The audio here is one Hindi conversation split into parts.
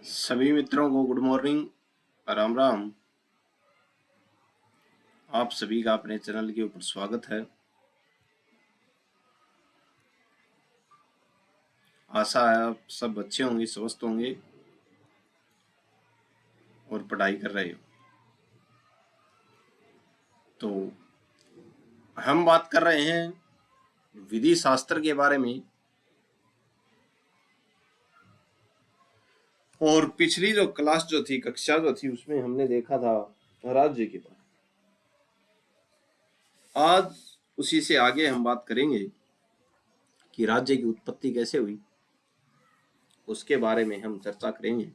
सभी मित्रों को गुड मॉर्निंग, राम राम। आप सभी का अपने चैनल के ऊपर स्वागत है। आशा है आप सब अच्छे होंगे, स्वस्थ होंगे और पढ़ाई कर रहे हो। तो हम बात कर रहे हैं विधि शास्त्र के बारे में। और पिछली जो क्लास जो थी, कक्षा जो थी, उसमें हमने देखा था राज्य के बारे में। आज उसी से आगे हम बात करेंगे कि राज्य की उत्पत्ति कैसे हुई, उसके बारे में हम चर्चा करेंगे।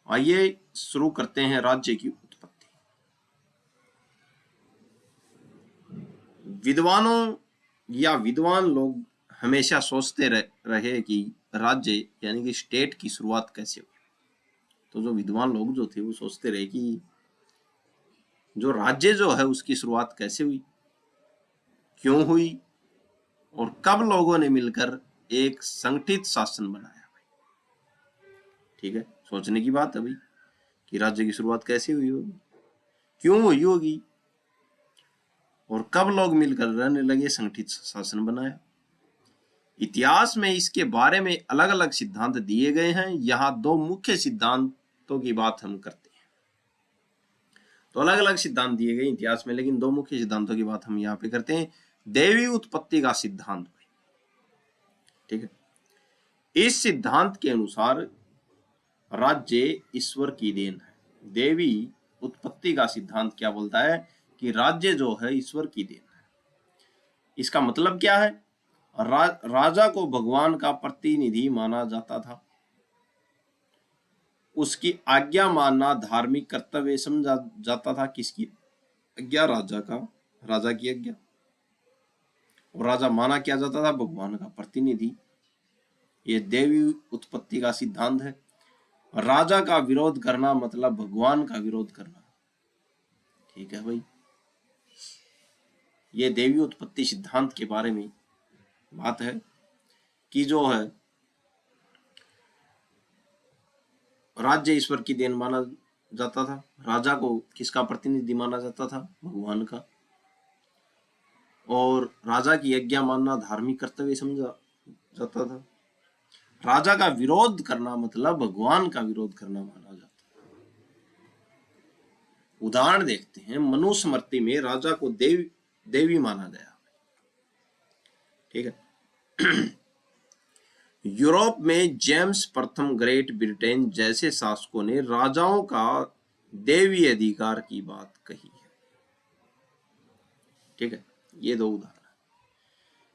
आइए शुरू करते हैं राज्य की उत्पत्ति। विद्वानों या विद्वान लोग हमेशा सोचते रहे कि राज्य यानी कि स्टेट की शुरुआत कैसे हुई। तो जो विद्वान लोग जो थे वो सोचते रहे कि जो राज्य जो है उसकी शुरुआत कैसे हुई, क्यों हुई और कब लोगों ने मिलकर एक संगठित शासन बनाया। ठीक है, सोचने की बात है भाई कि राज्य की शुरुआत कैसे हुई होगी, क्यों हुई होगी और कब लोग मिलकर रहने लगे, संगठित शासन बनाया। इतिहास में इसके बारे में अलग अलग सिद्धांत दिए गए हैं। यहाँ दो मुख्य सिद्धांतों की बात हम करते हैं। तो अलग अलग सिद्धांत दिए गए इतिहास में, लेकिन दो मुख्य सिद्धांतों की बात हम यहाँ पे करते हैं। देवी उत्पत्ति का सिद्धांत, ठीक है। इस सिद्धांत के अनुसार राज्य ईश्वर की देन है। देवी उत्पत्ति का सिद्धांत क्या बोलता है कि राज्य जो है ईश्वर की देन है। इसका मतलब क्या है? राजा को भगवान का प्रतिनिधि माना जाता था। उसकी आज्ञा मानना धार्मिक कर्तव्य समझा जाता था। किसकी आज्ञा? राजा का, राजा की आज्ञा। और राजा माना किया जाता था भगवान का प्रतिनिधि। ये देवी उत्पत्ति का सिद्धांत है। राजा का विरोध करना मतलब भगवान का विरोध करना। ठीक है भाई, ये देवी उत्पत्ति सिद्धांत के बारे में बात है कि जो है राज्य ईश्वर की देन माना जाता था। राजा को किसका प्रतिनिधि माना जाता था? भगवान का। और राजा की आज्ञा मानना धार्मिक कर्तव्य समझा जाता था। राजा का विरोध करना मतलब भगवान का विरोध करना माना जाता था। उदाहरण देखते हैं। मनुस्मृति में राजा को देवी माना गया। ठीक है। यूरोप में जेम्स प्रथम ग्रेट ब्रिटेन जैसे शासकों ने राजाओं का देवी अधिकार की बात कही है। ठीक है, ये दो उदाहरण।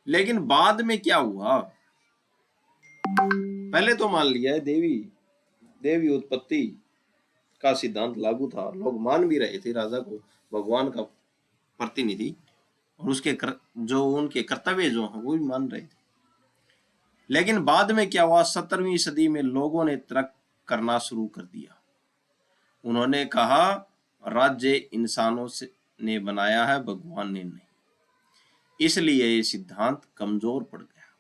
लेकिन बाद में क्या हुआ? पहले तो मान लिया है देवी उत्पत्ति का सिद्धांत लागू था, लोग मान भी रहे थे राजा को भगवान का प्रतिनिधि, और उसके जो उनके कर्तव्य जो हैं वो भी मान रहे थे। लेकिन बाद में क्या हुआ? 17वीं सदी में लोगों ने तर्क करना शुरू कर दिया। उन्होंने कहा राज्य इंसानों से ने बनाया है, भगवान ने नहीं। इसलिए ये सिद्धांत कमजोर पड़ गया।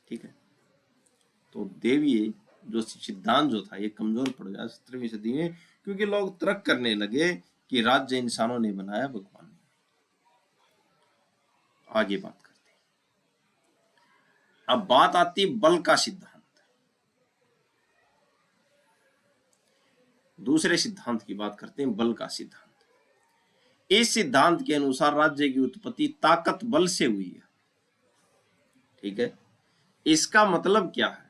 ठीक है, तो देवी जो सिद्धांत जो था ये कमजोर पड़ गया 17वीं सदी में, क्योंकि लोग तर्क करने लगे कि राज्य इंसानों ने बनाया, भगवान ने। आगे बात करते हैं। अब बात आती बल का सिद्धांत। दूसरे सिद्धांत की बात करते हैं, बल का सिद्धांत। इस सिद्धांत के अनुसार राज्य की उत्पत्ति ताकत बल से हुई है। ठीक है, इसका मतलब क्या है?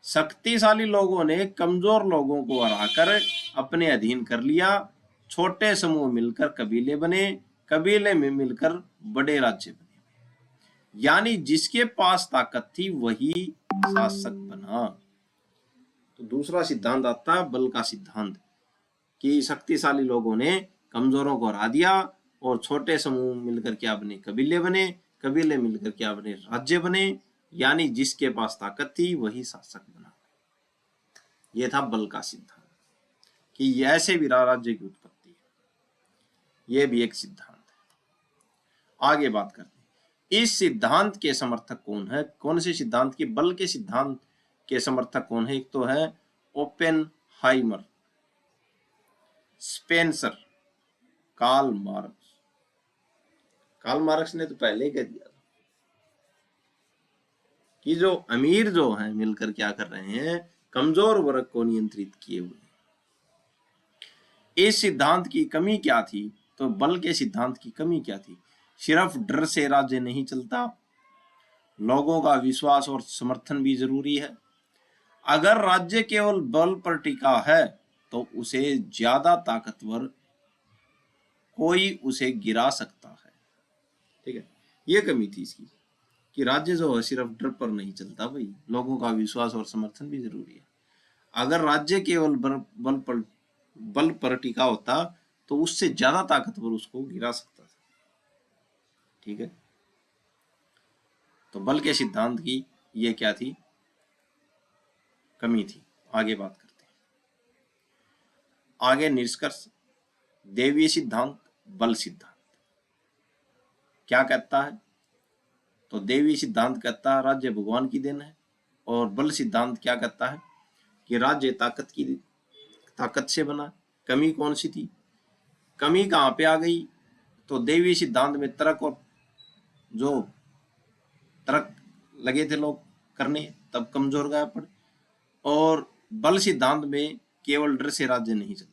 शक्तिशाली लोगों ने कमजोर लोगों को हराकर अपने अधीन कर लिया। छोटे समूह मिलकर कबीले बने, कबीले में मिलकर बड़े राज्य बने। यानी जिसके पास ताकत थी वही शासक बना। तो दूसरा सिद्धांत आता है बल का सिद्धांत, कि शक्तिशाली लोगों ने कमजोरों को हरा दिया और छोटे समूह मिलकर क्या बने? कबीले बने, कबीले मिलकर क्या बने? राज्य बने। यानी जिसके पास ताकत थी वही शासक बना। यह था बल का सिद्धांत, कि ऐसे भी राज्य की उत्पत्ति है। यह भी एक सिद्धांत है। आगे बात करते हैं। इस सिद्धांत के समर्थक कौन है? कौन से सिद्धांत के? बल के सिद्धांत के समर्थक कौन है? एक तो है Oppenheimer, Spencer, Karl Marx. Karl Marx ने तो पहले ही कह दिया कि जो अमीर जो हैं मिलकर क्या कर रहे हैं, कमजोर वर्ग को नियंत्रित किए हुए। इस सिद्धांत की कमी क्या थी? तो बल के सिद्धांत की कमी क्या थी? सिर्फ डर से राज्य नहीं चलता, लोगों का विश्वास और समर्थन भी जरूरी है। अगर राज्य केवल बल पर टिका है तो उसे ज्यादा ताकतवर कोई उसे गिरा सकता है। ठीक है, ये कमी थी इसकी कि राज्य जो है सिर्फ डर पर नहीं चलता भाई, लोगों का विश्वास और समर्थन भी जरूरी है। अगर राज्य केवल बल पर टिका होता तो उससे ज्यादा ताकतवर उसको गिरा सकता था। ठीक है, तो बल के सिद्धांत की ये क्या थी? कमी थी। आगे बात करते हैं। आगे निष्कर्ष, देवीय सिद्धांत, बल सिद्धांत क्या कहता है? तो देवीय सिद्धांत कहता है राज्य भगवान की देन है, और बल सिद्धांत क्या कहता है कि राज्य ताकत से बना। कमी कौन सी थी? कमी कहां पे आ गई? तो देवीय सिद्धांत में तर्क लगे थे लोग करने, तब कमजोर गया पड़े, और बल सिद्धांत में केवल डर से राज्य नहीं चलता।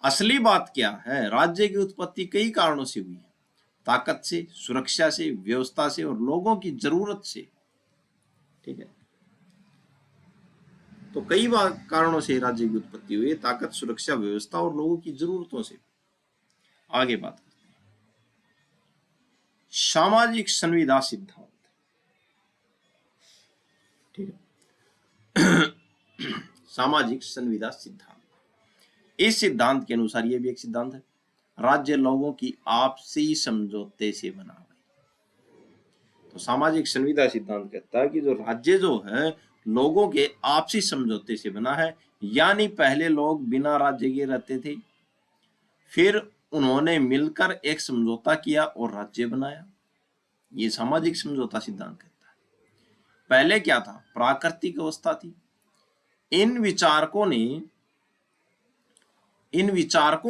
असली बात क्या है? राज्य की उत्पत्ति कई कारणों से हुई है, ताकत से, सुरक्षा से, व्यवस्था से और लोगों की जरूरत से। ठीक है, तो कई कारणों से राज्य की उत्पत्ति हुई है, ताकत, सुरक्षा, व्यवस्था और लोगों की जरूरतों से। आगे बात करते हैं। सामाजिक संविदा सिद्धांत। ठीक है, सामाजिक संविदा सिद्धांत, इस सिद्धांत के अनुसार यह भी एक सिद्धांत है, राज्य लोगों की आपसी समझौते से बना हुआ है। तो सामाजिक संविदा सिद्धांत कहता है कि जो राज्य जो है लोगों के आपसी समझौते से बना है, यानी पहले लोग बिना राज्य के रहते थे, फिर उन्होंने मिलकर एक समझौता किया और राज्य बनाया। ये सामाजिक समझौता सिद्धांत कहता है। पहले क्या था? प्राकृतिक अवस्था थी। इन विचारकों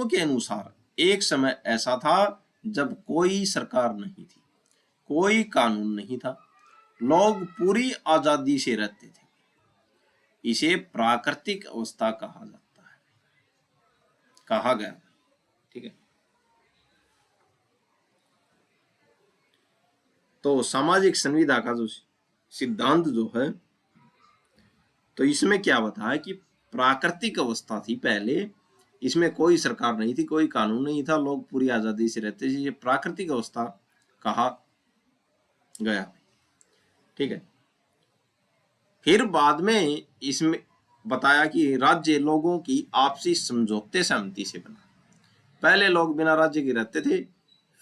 के अनुसार एक समय ऐसा था जब कोई सरकार नहीं थी, कोई कानून नहीं था, लोग पूरी आजादी से रहते थे। इसे प्राकृतिक अवस्था कहा जाता है, कहा गया। ठीक है, तो सामाजिक संविदा का जो सिद्धांत जो है, तो इसमें क्या बताया कि प्राकृतिक अवस्था थी पहले, इसमें कोई सरकार नहीं थी, कोई कानून नहीं था, लोग पूरी आजादी से रहते थे, ये प्राकृतिक अवस्था कहा गया। ठीक है, फिर बाद में इसमें बताया कि राज्य लोगों की आपसी समझौते सहमति से बना। पहले लोग बिना राज्य के रहते थे,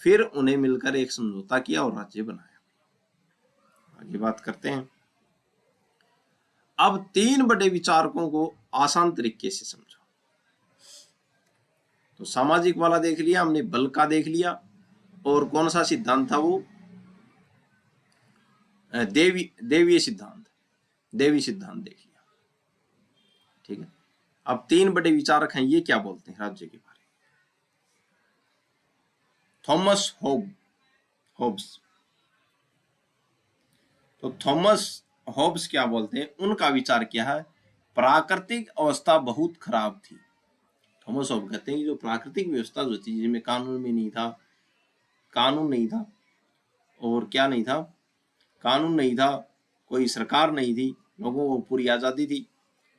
फिर उन्हें मिलकर एक समझौता किया और राज्य बनाया। आगे बात करते हैं। अब तीन बड़े विचारकों को आसान तरीके से समझो। तो सामाजिक वाला देख लिया हमने, बल का देख लिया, और कौन सा सिद्धांत था वो? देवीय सिद्धांत देख लिया। ठीक है, अब तीन बड़े विचारक हैं, ये क्या बोलते हैं राज्य के बारे में? Thomas Hobbes. तो थॉमस होब्स क्या बोलते हैं? उनका विचार क्या है? प्राकृतिक अवस्था बहुत खराब थी। थॉमस होब्स कहते हैं कि जो प्राकृतिक व्यवस्था जो थी, जिसमें कानून नहीं था, और क्या नहीं था? कानून नहीं था, कोई सरकार नहीं थी, लोगों को पूरी आजादी थी।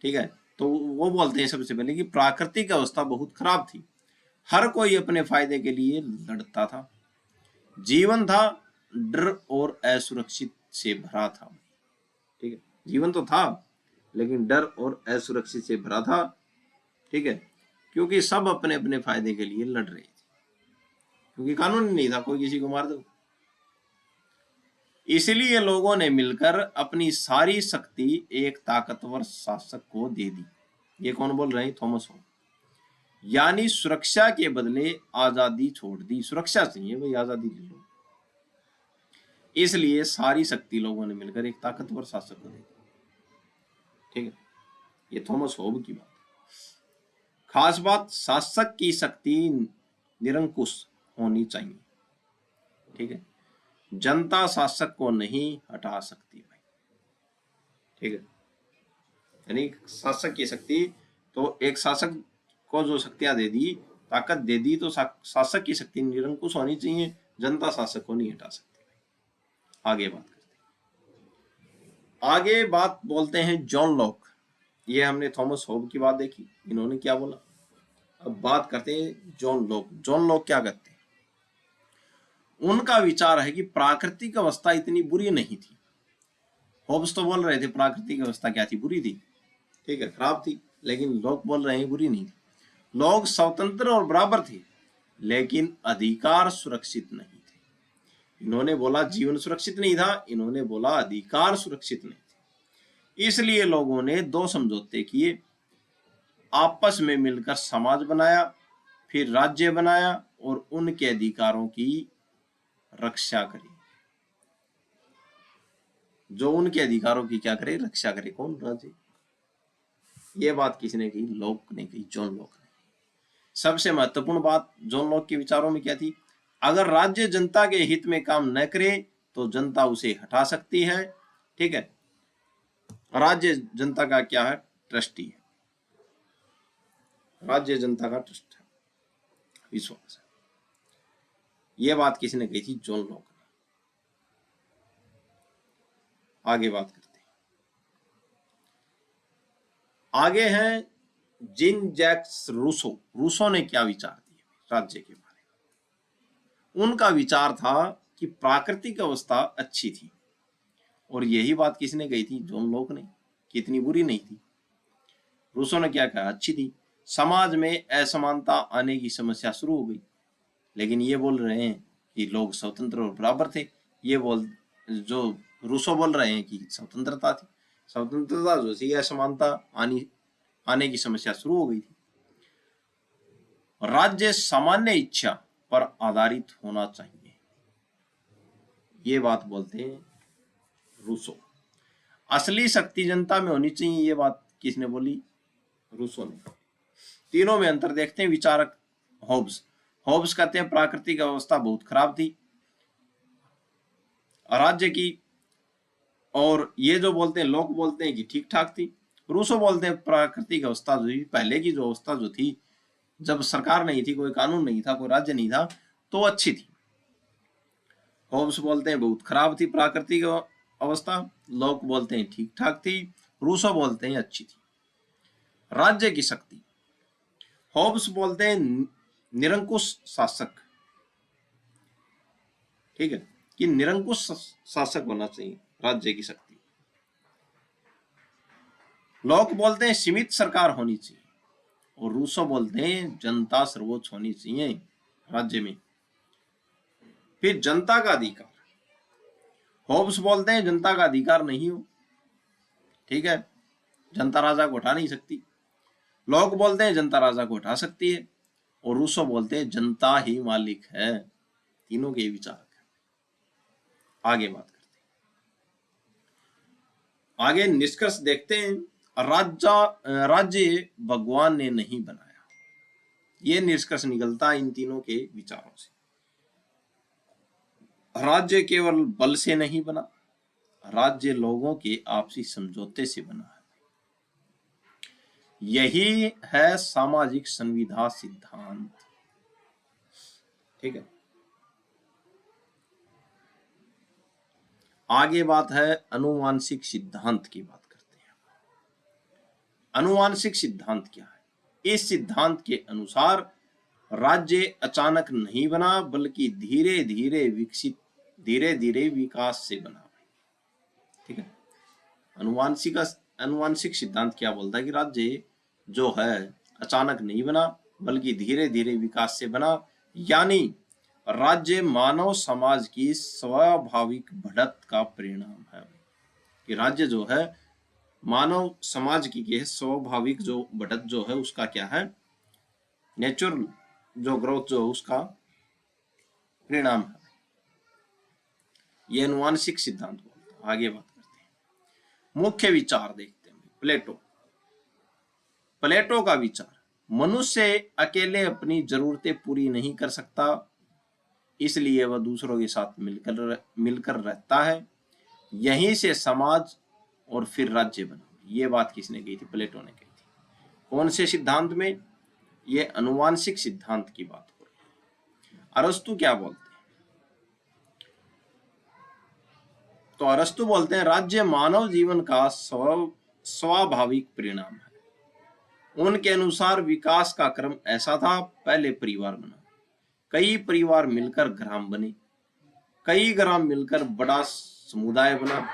ठीक है, तो वो बोलते हैं सबसे पहले कि प्राकृतिक अवस्था बहुत खराब थी, हर कोई अपने फायदे के लिए लड़ता था, जीवन था डर और असुरक्षित से भरा था। ठीक है, जीवन तो था लेकिन डर और असुरक्षित से भरा था। ठीक है, क्योंकि सब अपने अपने फायदे के लिए लड़ रहे थे, क्योंकि कानून नहीं था, कोई किसी को मार दो। इसलिए लोगों ने मिलकर अपनी सारी शक्ति एक ताकतवर शासक को दे दी। ये कौन बोल रहे हैं? Thomas Hobbes. यानी सुरक्षा के बदले आजादी छोड़ दी। सुरक्षा चाहिए भाई, आजादी ले लो। इसलिए सारी शक्ति लोगों ने मिलकर एक ताकतवर शासक को दी। ठीक है, ये थॉमस होब की बात। खास बात, शासक की शक्ति निरंकुश होनी चाहिए। ठीक है, जनता शासक को नहीं हटा सकती भाई। ठीक है, यानी शासक की शक्ति, तो एक शासक को जो शक्तियां दे दी, ताकत दे दी, तो शासक की शक्ति निरंकुश होनी चाहिए, जनता शासक को नहीं हटा सकती। आगे बात करते हैं। आगे बात बोलते हैं जॉन लॉक। ये हमने थॉमस होब की बात देखी, इन्होंने क्या बोला। अब बात करते हैं जॉन लॉक। जॉन लॉक क्या करते हैं? उनका विचार है कि प्राकृतिक अवस्था इतनी बुरी नहीं थी। होब्स तो बोल रहे थे प्राकृतिक अवस्था क्या थी, बुरी थी। ठीक है, खराब थी। लेकिन लोग बोल रहे हैं बुरी नहीं थी। लोग स्वतंत्र और बराबर थे, लेकिन अधिकार सुरक्षित नहीं थे। इन्होंने बोला जीवन सुरक्षित नहीं था, इन्होंने बोला अधिकार सुरक्षित नहीं थे। इसलिए लोगों ने दो समझौते किए, आपस में मिलकर समाज बनाया, फिर राज्य बनाया और उनके अधिकारों की रक्षा करी। जो उनके अधिकारों की क्या करे, रक्षा करे। कौन? राज्य। ये बात किसने की? लॉक ने की, जॉन लॉक ने। सबसे महत्वपूर्ण बात जॉन लॉक के विचारों में क्या थी? अगर राज्य जनता के हित में काम न करे तो जनता उसे हटा सकती है। ठीक है, राज्य जनता का क्या है? ट्रस्टी है। राज्य जनता का ट्रस्ट है, विश्वास है। यह बात किसने कही थी? जॉन लॉक ने। आगे बात करते हैं। आगे हैं जीन जैक्स रूसो। रूसो ने क्या विचार दिए राज्य के बारे में? उनका विचार था कि प्राकृतिक अवस्था अच्छी थी, और यही बात किसने कही थी? जॉन लॉक ने, कि इतनी बुरी नहीं थी। रूसो ने क्या कहा? अच्छी थी। समाज में असमानता आने की समस्या शुरू हो गई, लेकिन ये बोल रहे हैं कि लोग स्वतंत्र और बराबर थे। ये जो रूसो बोल रहे हैं कि स्वतंत्रता थी। स्वतंत्रता जो थी, असमानता आने की समस्या शुरू हो गई थी। राज्य सामान्य इच्छा पर आधारित होना चाहिए, ये बात बोलते हैं रूसो। असली शक्ति जनता में होनी चाहिए, ये बात किसने बोली? रूसो ने। तीनों में अंतर देखते हैं। विचारक होब्स। होब्स कहते हैं प्राकृतिक अवस्था बहुत खराब थी राज्य की, और ये जो बोलते हैं लोग बोलते हैं कि ठीक ठाक थी। रूसो बोलते हैं प्राकृतिक अवस्था जो थी, पहले की जो अवस्था जो थी, जब सरकार नहीं थी, कोई कानून नहीं था, कोई राज्य नहीं था, तो अच्छी थी। होब्स बोलते हैं बहुत खराब थी प्राकृतिक अवस्था, लोग बोलते हैं ठीक ठाक थी, रूसो बोलते हैं अच्छी थी। राज्य की शक्ति, होब्स बोलते हैं निरंकुश शासक। ठीक है, कि निरंकुश शासक होना चाहिए राज्य की शक्ति। लोग बोलते हैं सीमित सरकार होनी चाहिए, और रूसो बोलते हैं जनता सर्वोच्च होनी चाहिए राज्य में। फिर जनता का अधिकार, होब्स बोलते हैं जनता का अधिकार नहीं हो। ठीक है, जनता राजा को उठा नहीं सकती। लोग बोलते हैं जनता राजा को उठा सकती है, और रूसो बोलते हैं जनता ही मालिक है। तीनों के विचार। आगे बात करते हैं। आगे निष्कर्ष देखते हैं। राज्य भगवान ने नहीं बनाया, ये निष्कर्ष निकलता है इन तीनों के विचारों से। राज्य केवल बल से नहीं बना, राज्य लोगों के आपसी समझौते से बना है। यही है सामाजिक संविधा सिद्धांत। ठीक है, आगे बात है अनुवांशिक सिद्धांत की बात करते हैं। अनुवांशिक सिद्धांत क्या है? इस सिद्धांत के अनुसार राज्य अचानक नहीं बना, बल्कि धीरे धीरे विकास से बना। ठीक है, अनुवांशिक सिद्धांत क्या बोलता है कि राज्य जो है अचानक नहीं बना, बल्कि धीरे धीरे विकास से बना। यानी राज्य मानव समाज की स्वाभाविक बढ़त का परिणाम है। कि राज्य जो है मानव समाज की स्वाभाविक जो बढ़त जो है उसका क्या है? नेचुरल जो ग्रोथ जो उसका परिणाम है। ये अनुवांशिक सिद्धांत बोलते हैं। आगे बात करते हैं, मुख्य विचार देखते हैं। प्लेटो का विचार, मनुष्य अकेले अपनी जरूरतें पूरी नहीं कर सकता, इसलिए वह दूसरों के साथ मिलकर रहता है, यहीं से समाज और फिर राज्य बना। ये बात किसने कही थी? प्लेटो ने कही थी। कौन से सिद्धांत में? ये अनुवांशिक सिद्धांत की बात हो रही है। अरस्तु क्या बोलते हैं? तो अरस्तु बोलते हैं राज्य मानव जीवन का स्वाभाविक परिणाम है। उनके अनुसार विकास का क्रम ऐसा था, पहले परिवार बना, कई परिवार मिलकर ग्राम बने, कई ग्राम मिलकर बड़ा समुदाय बना,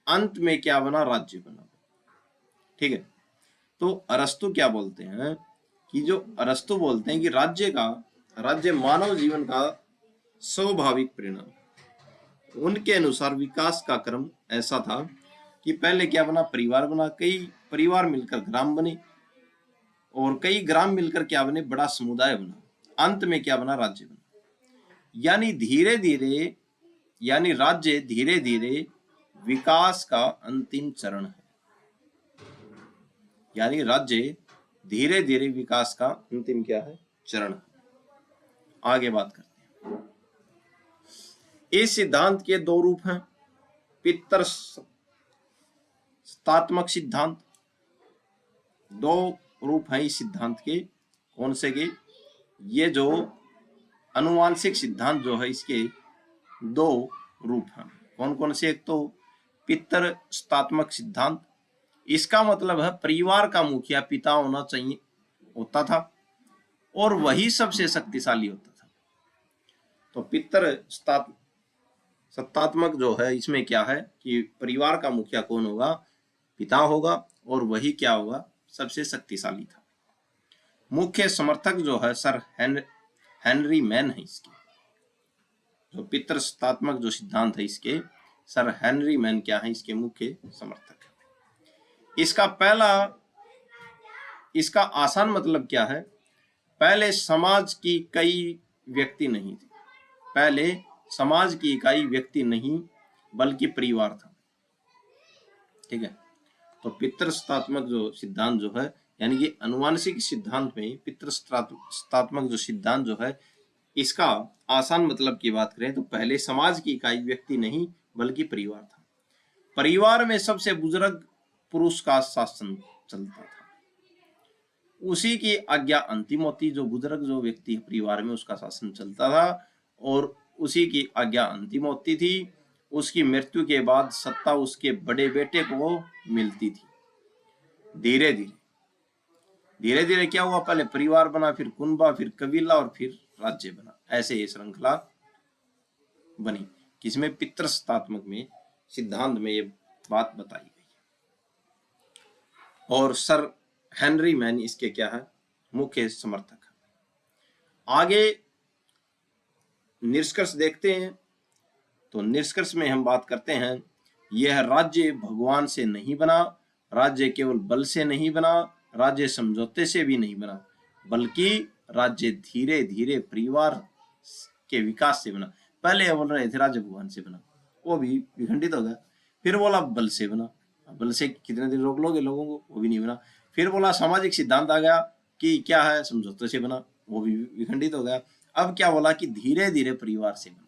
अंत में क्या बना? राज्य बना। ठीक है। तो अरस्तु क्या बोलते हैं कि जो अरस्तु बोलते हैं कि राज्य मानव जीवन का स्वाभाविक परिणाम। उनके अनुसार विकास का क्रम ऐसा था कि पहले क्या बना? परिवार बना, कई परिवार मिलकर ग्राम बने, और कई ग्राम मिलकर क्या बने? बड़ा समुदाय बना, अंत में क्या बना? राज्य बना। यानी राज्य धीरे धीरे विकास का अंतिम चरण है। यानी राज्य धीरे धीरे विकास का अंतिम क्या है? चरण। आगे बात करते हैं। इस सिद्धांत के दो रूप हैं, पितृसत्तात्मक सिद्धांत। दो रूप हैं इस सिद्धांत के। कौन से के? ये जो अनुवांशिक सिद्धांत जो है, इसके दो रूप हैं। कौन कौन से? एक तो पितृसत्तात्मक सिद्धांत, इसका मतलब है परिवार का मुखिया पिता होता था और वही सबसे शक्तिशाली होता था। तो पितृसत्तात्मक जो है, इसमें क्या है कि परिवार का मुखिया कौन होगा? पिता होगा, और वही क्या होगा? सबसे शक्तिशाली था। मुख्य समर्थक जो है सर हेनरी मैन है इसके। जो पितृसत्तात्मक जो सिद्धांत है, इसके सर हेनरी मैन क्या है? इसके मुख्य समर्थक। इसका आसान मतलब क्या है? पहले समाज की कई व्यक्ति नहीं थे, पहले समाज की इकाई व्यक्ति नहीं बल्कि परिवार था। ठीक है। तो पितृसत्तात्मक जो सिद्धांत जो है, यानी कि अनुवांशिक सिद्धांत में पितृसत्तात्मक जो सिद्धांत जो है, इसका आसान मतलब की बात करें तो पहले समाज की इकाई व्यक्ति नहीं बल्कि परिवार था। परिवार में सबसे बुजुर्ग पुरुष का शासन चलता था, उसी की आज्ञा अंतिम होती। जो बुजुर्ग जो व्यक्ति परिवार में, उसका शासन चलता था और उसी की आज्ञा अंतिम होती थी। उसकी मृत्यु के बाद सत्ता उसके बड़े बेटे को मिलती थी। धीरे धीरे क्या हुआ? पहले परिवार बना, फिर कुनबा, फिर कबीला और फिर राज्य बना। ऐसे ये श्रृंखला बनी। किसमें? पितृसत्तात्मक में सिद्धांत में ये बात बताई गई। और सर हेनरी मैन इसके क्या है? मुख्य समर्थक है। आगे निष्कर्ष देखते हैं। तो निष्कर्ष में हम बात करते हैं, यह राज्य भगवान से नहीं बना, राज्य केवल बल से नहीं बना, राज्य समझौते से भी नहीं बना, बल्कि राज्य धीरे धीरे परिवार के विकास से बना। पहले बोल रहे थे राज्य भगवान से बना, वो भी विखंडित हो गया। फिर बोला बल से बना, बल से कितने दिन रोक लोगे लोगों को? वो भी नहीं बना। फिर बोला सामाजिक सिद्धांत आ गया कि क्या है? समझौते से बना, वो भी विखंडित हो गया। अब क्या बोला कि धीरे धीरे परिवार से बना।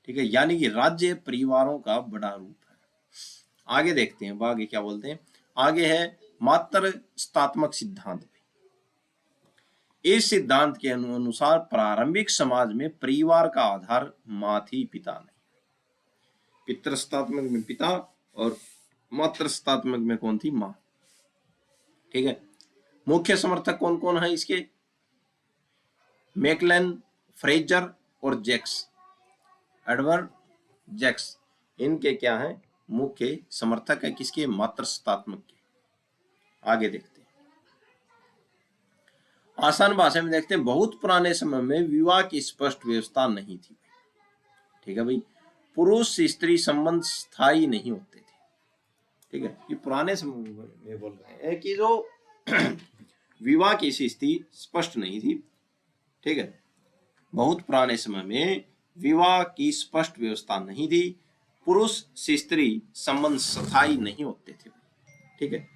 ठीक है। यानी कि राज्य परिवारों का बड़ा रूप है। आगे देखते हैं, आगे क्या बोलते हैं। आगे है मातृसत्तात्मक सिद्धांत। इस सिद्धांत के अनुसार प्रारंभिक समाज में परिवार का आधार माँ थी, पिता नहीं। पितृसत्तात्मक में पिता और मातृसत्तात्मक में कौन थी? माँ। ठीक है। मुख्य समर्थक कौन कौन है इसके? मैकलेन, फ्रेजर और जैक्स, एडवर्ड जैक्स, इनके क्या है? मुख्य समर्थक है। किसके? मातृसत्तात्मक के। आगे देखते हैं, आसान भाषा में देखते हैं। बहुत पुराने समय में विवाह की स्पष्ट व्यवस्था नहीं थी। ठीक है भाई, पुरुष स्त्री संबंध स्थायी नहीं होते थे। ठीक है। ये पुराने समय में बोल रहे हैं कि जो विवाह की स्थिति स्पष्ट नहीं थी। ठीक है। बहुत पुराने समय में विवाह की स्पष्ट व्यवस्था नहीं थी, पुरुष से स्त्री संबंध स्थायी नहीं होते थे, ठीक है,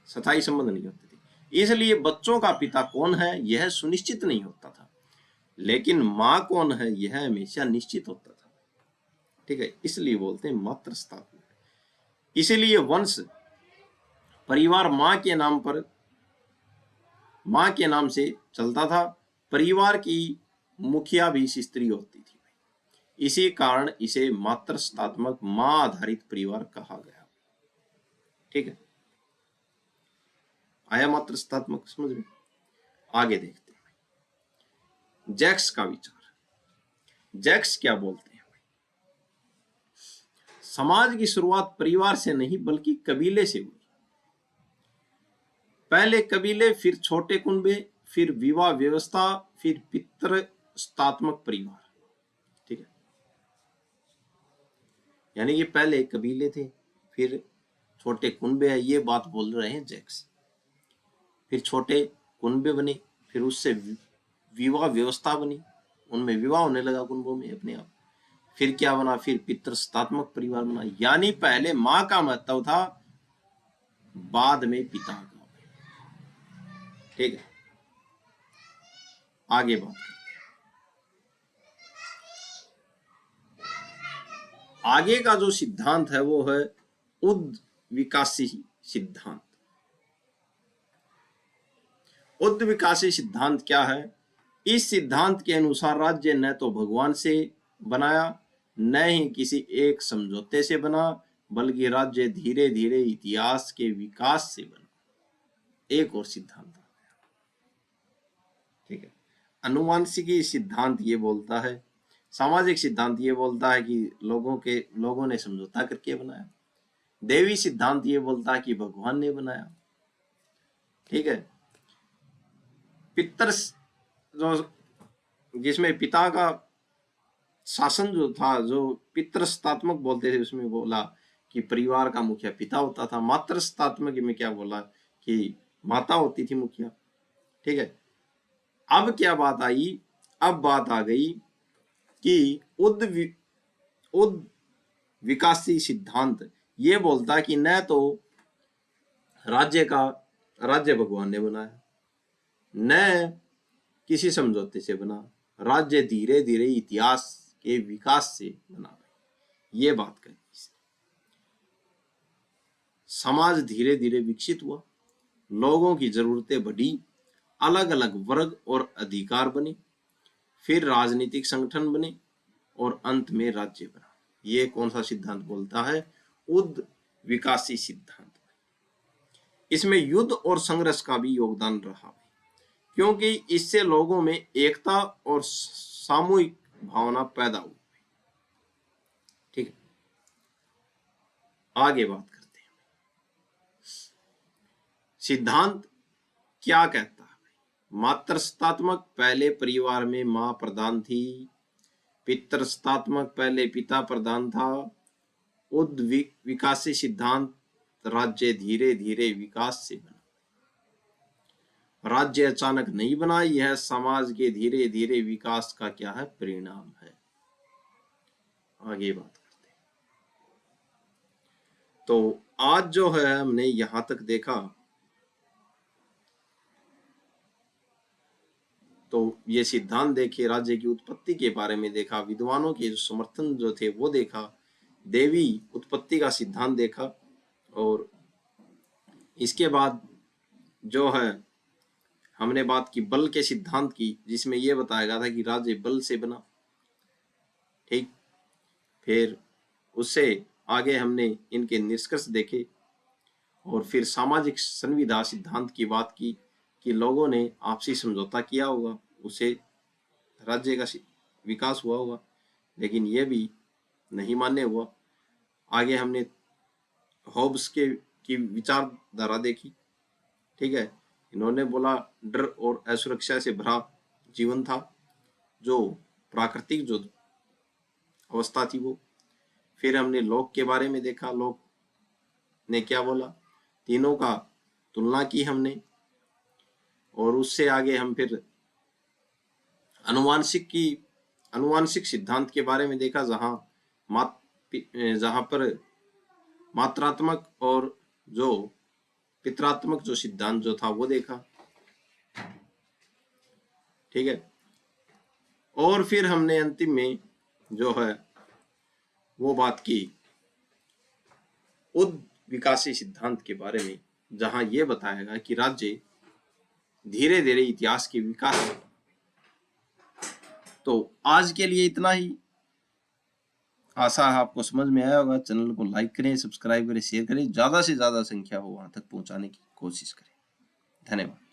स्थायी संबंध नहीं होते थे, इसलिए बच्चों का पिता कौन है यह सुनिश्चित नहीं होता था, लेकिन माँ कौन है यह हमेशा निश्चित होता था, ठीक है, इसलिए बोलते हैं मातृस्थात्मक। इसीलिए वंश परिवार माँ के नाम से चलता था, परिवार की मुखिया भी स्त्री होती थी, इसी कारण इसे मातृस्थात्मक माँ आधारित परिवार कहा गया, ठीक है, आया मातृस्थात्मक समझ में। आगे देखते हैं जैक्स का विचार। जैक्स क्या बोलते हैं, समाज की शुरुआत परिवार से नहीं बल्कि कबीले से हुई, पहले कबीले, फिर छोटे कुनबे, फिर विवाह व्यवस्था, फिर पितृस्थात्मक परिवार, ठीक है, यानी कि पहले कबीले थे, फिर छोटे कुनबे है, ये बात बोल रहे हैं जैक्स, फिर छोटे कुनबे बने, फिर उससे विवाह व्यवस्था बनी, उनमें विवाह होने लगा कुनबों में अपने आप, फिर क्या बना, फिर पितृस्थात्मक परिवार बना, यानी पहले माँ का महत्व था, बाद में पिता का, ठीक है। आगे बात करते हैं, आगे का जो सिद्धांत है वो है उद्विकासी सिद्धांत। उद्विकासी सिद्धांत क्या है, इस सिद्धांत के अनुसार राज्य न तो भगवान से बनाया न ही किसी एक समझौते से बना, बल्कि राज्य धीरे धीरे इतिहास के विकास से बना। एक और सिद्धांत, ठीक है, अनुवांशिकी सिद्धांत ये बोलता है, सामाजिक सिद्धांत ये बोलता है कि लोगों ने समझौता करके बनाया, देवी सिद्धांत ये बोलता है कि भगवान ने बनाया, ठीक है, पितर जो जिसमें पिता का शासन जो था, जो पितृस्थात्मक बोलते थे, उसमें बोला कि परिवार का मुखिया पिता होता था, मातृस्थात्मक में क्या बोला कि माता होती थी मुखिया, ठीक है। अब क्या बात आई, अब बात आ गई कि उद विकासी सिद्धांत ये बोलता कि न तो राज्य भगवान ने बनाया, न किसी समझौते से बना, राज्य धीरे धीरे इतिहास के विकास से बना, ये बात कही। समाज धीरे धीरे विकसित हुआ, लोगों की जरूरतें बढ़ी, अलग अलग वर्ग और अधिकार बने, फिर राजनीतिक संगठन बने और अंत में राज्य बना। ये कौन सा सिद्धांत बोलता है, उद्विकासी सिद्धांत। इसमें युद्ध और संघर्ष का भी योगदान रहा, क्योंकि इससे लोगों में एकता और सामूहिक भावना पैदा हुई, ठीक है। आगे बात करते हैं, सिद्धांत क्या कहता है, मातृस्थात्मक पहले परिवार में मां प्रधान थी, पितृस्थात्मक पहले पिता प्रधान था, उद्विकासी सिद्धांत राज्य धीरे धीरे विकास से बना, राज्य अचानक नहीं बना, यह समाज के धीरे धीरे विकास का क्या है, परिणाम है। आगे बात करते हैं, तो आज जो है हमने यहां तक देखा, तो ये सिद्धांत देखे, राज्य की उत्पत्ति के बारे में देखा, विद्वानों के जो समर्थन जो थे वो देखा, देवी उत्पत्ति का सिद्धांत देखा, और इसके बाद जो है हमने बात की बल के सिद्धांत की, जिसमें यह बताया गया था कि राज्य बल से बना, ठीक। फिर उससे आगे हमने इनके निष्कर्ष देखे, और फिर सामाजिक संविदा सिद्धांत की बात की कि लोगों ने आपसी समझौता किया होगा, उसे राज्य का विकास हुआ होगा, लेकिन यह भी नहीं मान्य हुआ। आगे हमने हॉब्स की विचारधारा देखी, ठीक है, इन्होंने बोला डर और असुरक्षा से भरा जीवन था, जो प्राकृतिक जो अवस्था थी वो। फिर हमने लोक के बारे में देखा, लोक ने क्या बोला, तीनों का तुलना की हमने, और उससे आगे हम फिर अनुवांशिक की अनुवांशिक सिद्धांत के बारे में देखा, जहां पर मात्रात्मक और जो पित्रात्मक जो सिद्धांत जो था वो देखा। ठीक है, और फिर हमने अंतिम में जो है वो बात की उद विकासी सिद्धांत के बारे में, जहां ये बताया गया कि राज्य धीरे धीरे इतिहास के विकास। तो आज के लिए इतना ही। आशा है आपको समझ में आया होगा। चैनल को लाइक करें, सब्सक्राइब करें, शेयर करें, ज्यादा से ज्यादा संख्या हो वहां तक पहुंचाने की कोशिश करें। धन्यवाद।